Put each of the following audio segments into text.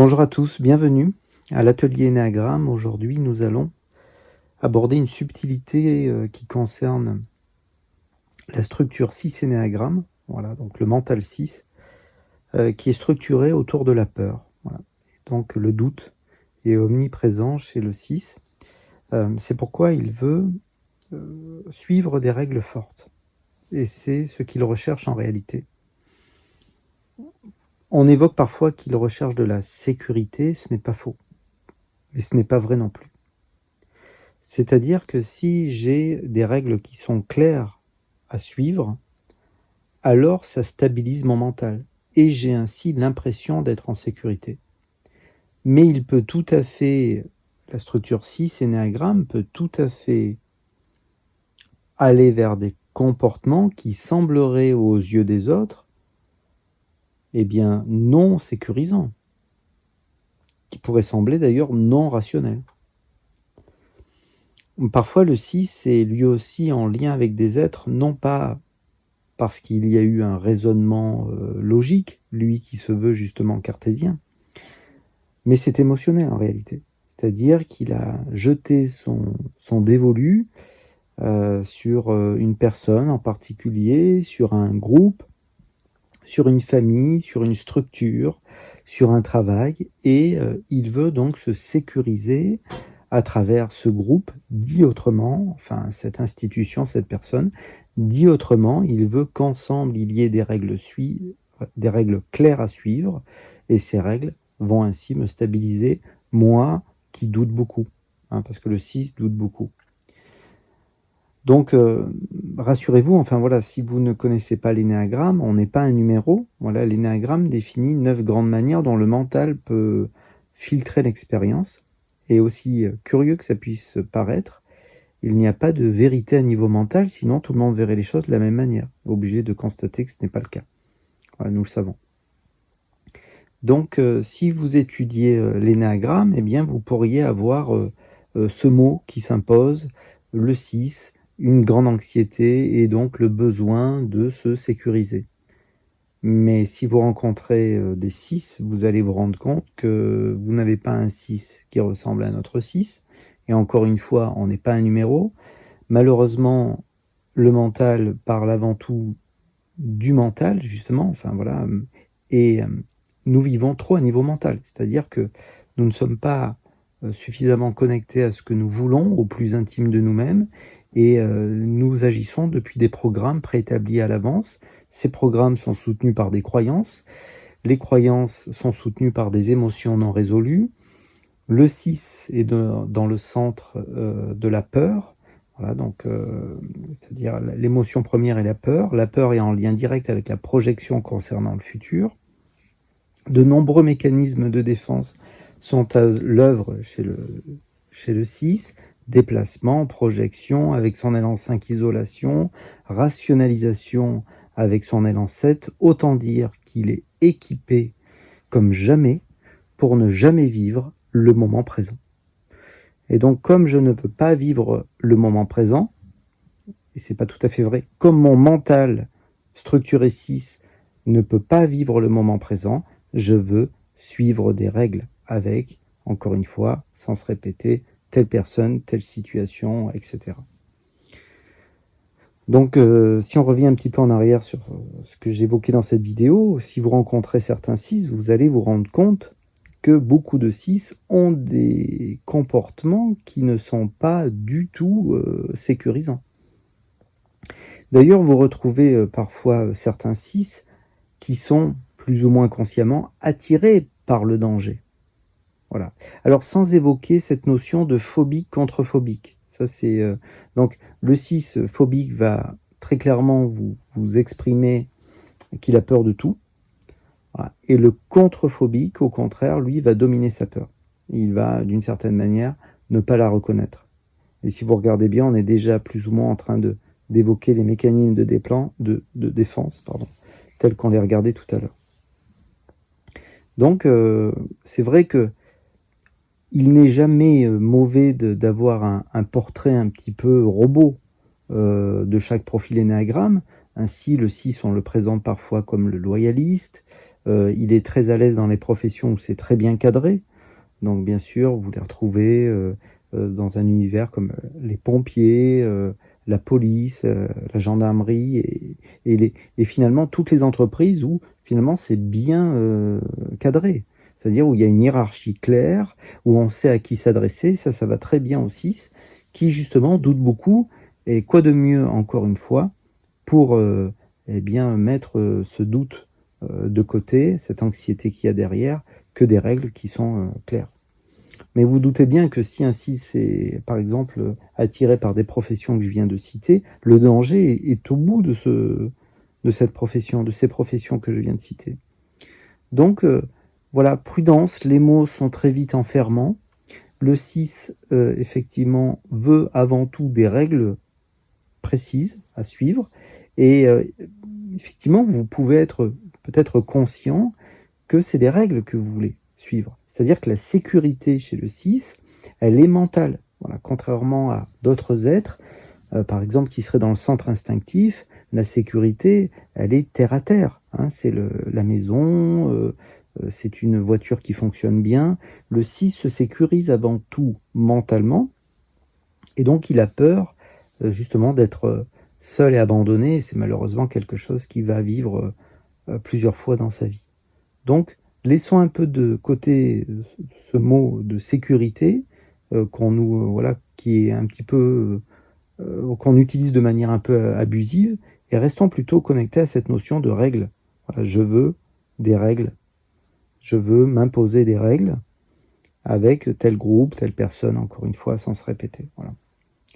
Bonjour à tous, bienvenue à l'atelier Énéagramme. Aujourd'hui, nous allons aborder une subtilité qui concerne la structure 6 Énéagramme, voilà, donc le mental 6, qui est structuré autour de la peur. Voilà. Et donc le doute est omniprésent chez le 6. C'est pourquoi il veut suivre des règles fortes. Et c'est ce qu'il recherche en réalité. On évoque parfois qu'il recherche de la sécurité, ce n'est pas faux. Mais ce n'est pas vrai non plus. C'est-à-dire que si j'ai des règles qui sont claires à suivre, alors ça stabilise mon mental et j'ai ainsi l'impression d'être en sécurité. Mais il peut tout à fait, la structure 6 Énéagramme peut tout à fait aller vers des comportements qui sembleraient aux yeux des autres, eh bien, non sécurisants, qui pourraient sembler d'ailleurs non rationnels. Parfois, le 6 est lui aussi en lien avec des êtres, non pas parce qu'il y a eu un raisonnement logique, lui qui se veut justement cartésien, mais c'est émotionnel en réalité. C'est-à-dire qu'il a jeté son dévolu sur une personne en particulier, sur un groupe, sur une famille, sur une structure, sur un travail, et il veut donc se sécuriser à travers ce groupe, dit autrement, enfin cette institution, cette personne, dit autrement, il veut qu'ensemble il y ait des règles claires à suivre, et ces règles vont ainsi me stabiliser, moi qui doute beaucoup, parce que le 6 doute beaucoup. Donc, rassurez-vous, enfin voilà, si vous ne connaissez pas l'énéagramme, on n'est pas un numéro. Voilà, l'énéagramme définit 9 grandes manières dont le mental peut filtrer l'expérience. Et aussi curieux que ça puisse paraître, il n'y a pas de vérité à niveau mental, sinon tout le monde verrait les choses de la même manière. Obligé de constater que ce n'est pas le cas. Voilà, nous le savons. Donc, si vous étudiez l'énéagramme, eh bien, vous pourriez avoir ce mot qui s'impose, le 6, une grande anxiété et donc le besoin de se sécuriser. Mais si vous rencontrez des 6, vous allez vous rendre compte que vous n'avez pas un 6 qui ressemble à notre 6. Et encore une fois, on n'est pas un numéro. Malheureusement, le mental parle avant tout du mental, justement. Enfin voilà. Et nous vivons trop à niveau mental. C'est-à-dire que nous ne sommes pas suffisamment connectés à ce que nous voulons, au plus intime de nous-mêmes. Et nous agissons depuis des programmes préétablis à l'avance. Ces programmes sont soutenus par des croyances. Les croyances sont soutenues par des émotions non résolues. Le 6 est dans le centre de la peur. Voilà, donc, c'est-à-dire l'émotion première est la peur. La peur est en lien direct avec la projection concernant le futur. De nombreux mécanismes de défense sont à l'œuvre chez le 6. Déplacement, projection avec son élan 5, isolation, rationalisation avec son élan 7, autant dire qu'il est équipé comme jamais pour ne jamais vivre le moment présent. Et donc, comme je ne peux pas vivre le moment présent, et c'est pas tout à fait vrai, comme mon mental structuré 6 ne peut pas vivre le moment présent, je veux suivre des règles avec, encore une fois, sans se répéter, telle personne, telle situation, etc. Donc, si on revient un petit peu en arrière sur ce que j'ai évoqué dans cette vidéo, si vous rencontrez certains 6, vous allez vous rendre compte que beaucoup de 6 ont des comportements qui ne sont pas du tout sécurisants. D'ailleurs, vous retrouvez parfois certains 6 qui sont plus ou moins consciemment attirés par le danger. Voilà. Alors, sans évoquer cette notion de phobique contre phobique. Ça, c'est donc le 6 phobique va très clairement vous exprimer qu'il a peur de tout. Voilà. Et le contre-phobique, au contraire, lui, va dominer sa peur. Il va, d'une certaine manière, ne pas la reconnaître. Et si vous regardez bien, on est déjà plus ou moins en train d'évoquer les mécanismes de défense, tels qu'on les regardait tout à l'heure. Donc, c'est vrai que il n'est jamais mauvais d'avoir un portrait un petit peu robot de chaque profil énéagramme. Ainsi, le 6, on le présente parfois comme le loyaliste, Il est très à l'aise dans les professions où c'est très bien cadré. Donc bien sûr, vous les retrouvez dans un univers comme les pompiers, la police, la gendarmerie et finalement toutes les entreprises où finalement c'est bien cadré. C'est-à-dire où il y a une hiérarchie claire, où on sait à qui s'adresser, ça va très bien au 6, qui justement doute beaucoup. Et quoi de mieux, encore une fois, pour eh bien, mettre ce doute de côté, cette anxiété qu'il y a derrière, que des règles qui sont claires. Mais vous doutez bien que si un 6 est, par exemple, attiré par des professions que je viens de citer, le danger est au bout de cette profession, de ces professions que je viens de citer. Donc, voilà, prudence, les mots sont très vite enfermants. Le 6, effectivement, veut avant tout des règles précises à suivre. Et effectivement, vous pouvez être peut-être conscient que c'est des règles que vous voulez suivre. C'est-à-dire que la sécurité chez le 6, elle est mentale. Voilà, contrairement à d'autres êtres, par exemple, qui seraient dans le centre instinctif, la sécurité, elle est terre à terre. Hein, c'est la maison, c'est une voiture qui fonctionne bien. Le 6 se sécurise avant tout mentalement, et donc il a peur justement d'être seul et abandonné, et c'est malheureusement quelque chose qu'il va vivre plusieurs fois dans sa vie. Donc, laissons un peu de côté ce mot de sécurité qu'on nous voilà, qui est un petit peu qu'on utilise de manière un peu abusive, et restons plutôt connectés à cette notion de règles. Voilà, je veux des règles, je veux m'imposer des règles avec tel groupe, telle personne, encore une fois, sans se répéter. Voilà.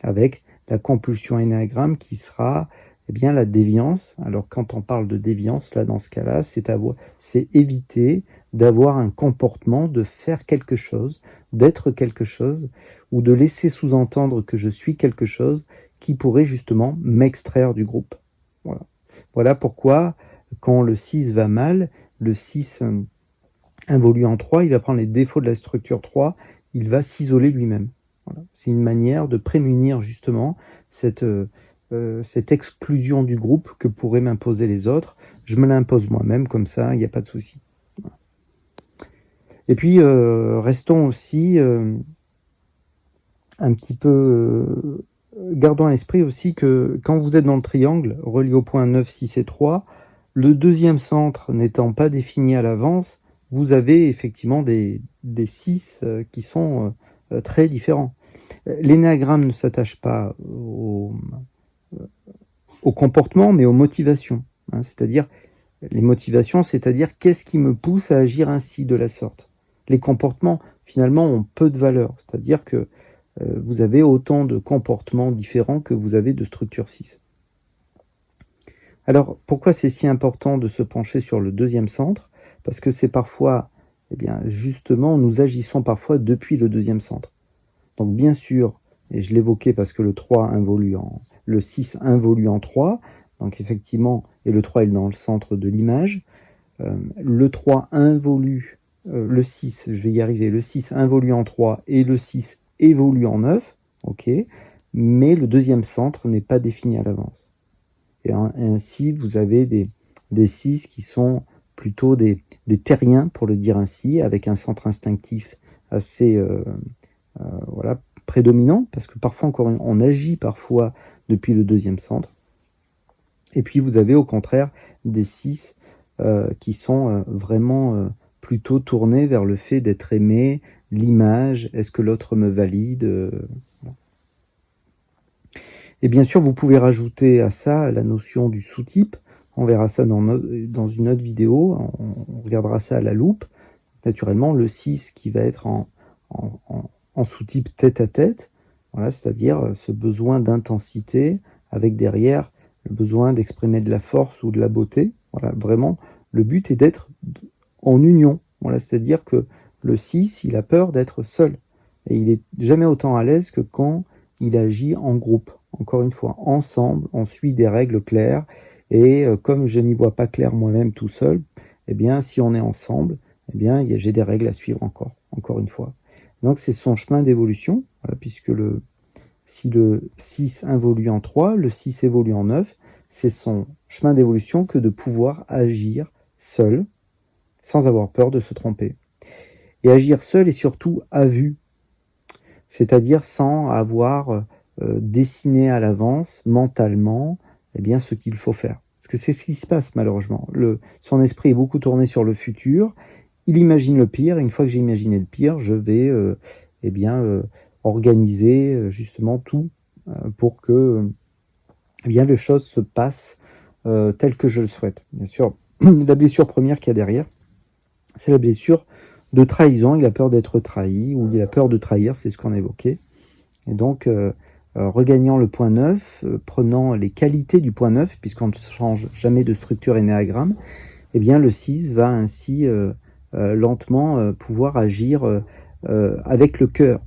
Avec la compulsion énéagramme qui sera eh bien, la déviance. Alors quand on parle de déviance, là dans ce cas-là, c'est éviter d'avoir un comportement, de faire quelque chose, d'être quelque chose, ou de laisser sous-entendre que je suis quelque chose qui pourrait justement m'extraire du groupe. Voilà. Voilà pourquoi quand le 6 va mal, le 6 involue en 3, il va prendre les défauts de la structure 3, il va s'isoler lui-même. Voilà. C'est une manière de prémunir justement cette exclusion du groupe que pourraient m'imposer les autres. Je me l'impose moi-même, comme ça, il n'y a pas de souci. Voilà. Et puis, restons aussi un petit peu... gardons à l'esprit aussi que quand vous êtes dans le triangle, relié au point 9, 6 et 3, le deuxième centre n'étant pas défini à l'avance, vous avez effectivement des 6 qui sont très différents. L'énéagramme ne s'attache pas au comportement, mais aux motivations. Hein, c'est-à-dire, les motivations, c'est-à-dire qu'est-ce qui me pousse à agir ainsi de la sorte. Les comportements, finalement, ont peu de valeur. C'est-à-dire que vous avez autant de comportements différents que vous avez de structure 6. Alors, pourquoi c'est si important de se pencher sur le deuxième centre? Parce que c'est parfois, eh bien, justement, nous agissons parfois depuis le deuxième centre. Donc, bien sûr, et je l'évoquais parce que le 6 involue en 3, donc effectivement, et le 3 est dans le centre de l'image. Le 3 involue, le 6, je vais y arriver, le 6 involue en 3 et le 6 évolue en 9, ok, mais le deuxième centre n'est pas défini à l'avance. Et ainsi, vous avez des 6 qui sont plutôt des terriens, pour le dire ainsi, avec un centre instinctif assez voilà, prédominant, parce que parfois, on agit parfois depuis le deuxième centre. Et puis, vous avez au contraire des 6 qui sont vraiment plutôt tournés vers le fait d'être aimé, l'image, est-ce que l'autre me valide Et bien sûr, vous pouvez rajouter à ça la notion du sous-type. On verra ça dans une autre vidéo. On regardera ça à la loupe. Naturellement, le 6 qui va être en sous-type tête-à-tête. Voilà, c'est-à-dire ce besoin d'intensité avec derrière le besoin d'exprimer de la force ou de la beauté. Voilà, vraiment, le but est d'être en union. Voilà, c'est-à-dire que le 6, il a peur d'être seul. Et il est jamais autant à l'aise que quand il agit en groupe. Encore une fois, ensemble, on suit des règles claires. Et comme je n'y vois pas clair moi-même tout seul, eh bien, si on est ensemble, eh bien, j'ai des règles à suivre encore une fois. Donc, c'est son chemin d'évolution, voilà, puisque si le 6 involue en 3, le 6 évolue en 9, c'est son chemin d'évolution que de pouvoir agir seul, sans avoir peur de se tromper. Et agir seul et surtout à vue, c'est-à-dire sans avoir dessiné à l'avance, mentalement, eh bien, ce qu'il faut faire. Parce que c'est ce qui se passe malheureusement. Son esprit est beaucoup tourné sur le futur, il imagine le pire, et une fois que j'ai imaginé le pire, je vais eh bien, organiser justement tout pour que eh bien, les choses se passent telles que je le souhaite. Bien sûr, la blessure première qu'il y a derrière, c'est la blessure de trahison. Il a peur d'être trahi, ou il a peur de trahir, c'est ce qu'on a évoqué. Et donc, regagnant le point 9, prenant les qualités du point 9, puisqu'on ne change jamais de structure énéagramme, eh bien, le 6 va ainsi lentement pouvoir agir avec le cœur,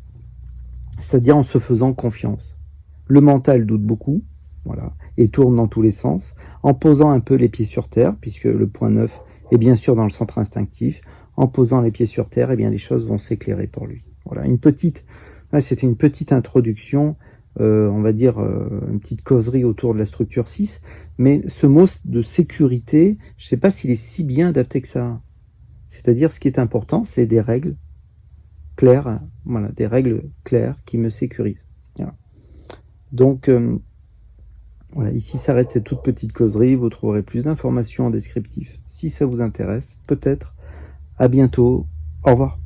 c'est-à-dire en se faisant confiance. Le mental doute beaucoup, voilà, et tourne dans tous les sens, en posant un peu les pieds sur terre, puisque le point 9 est bien sûr dans le centre instinctif. En posant les pieds sur terre, eh bien, les choses vont s'éclairer pour lui. Voilà, c'était une petite introduction, on va dire une petite causerie autour de la structure 6, mais ce mot de sécurité, je ne sais pas s'il est si bien adapté que ça. C'est-à-dire, ce qui est important, c'est des règles claires, voilà, des règles claires qui me sécurisent. Voilà. Donc, voilà, ici s'arrête cette toute petite causerie. Vous trouverez plus d'informations en descriptif si ça vous intéresse. Peut-être. À bientôt. Au revoir.